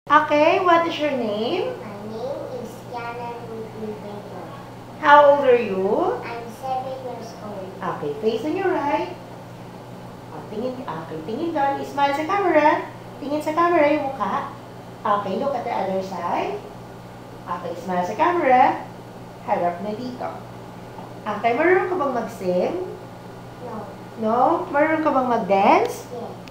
Okay, what is your name? My name is Yana Rubinberto. How old are you? I'm 7 years old. Okay, face on your right. Tingin doon. Smile sa camera. Tingin sa camera yung mukha. Okay, look at the other side. Okay, smile sa camera. Harap na dito. Okay, marunong ka bang mag-sing? No. No? Marunong ka bang mag-dance? Yes.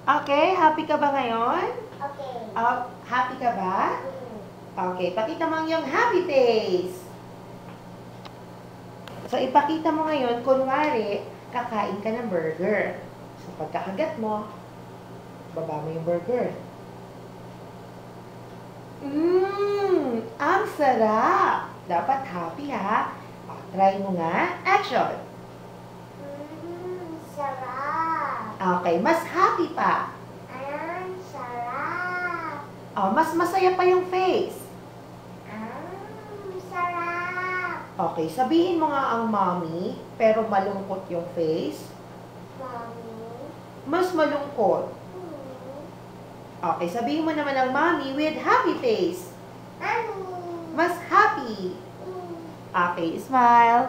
Okay, happy ka ba ngayon? Okay. Happy ka ba? Mm. Okay, pakita mo yung happy face. So, ipakita mo ngayon, kunwari, kakain ka ng burger. So, pagkakagat mo, baba mo yung burger. Ang sarap! Dapat happy, ha? Try mo nga. Action! Sarap. Okay, mas happy pa. Sarap. Mas masaya pa yung face. Sarap. Okay, sabihin mo nga ang mommy, pero malungkot yung face. Mommy. Mas malungkot. Okay, sabihin mo naman ang mommy with happy face. Mommy. Mas happy. Okay, smile.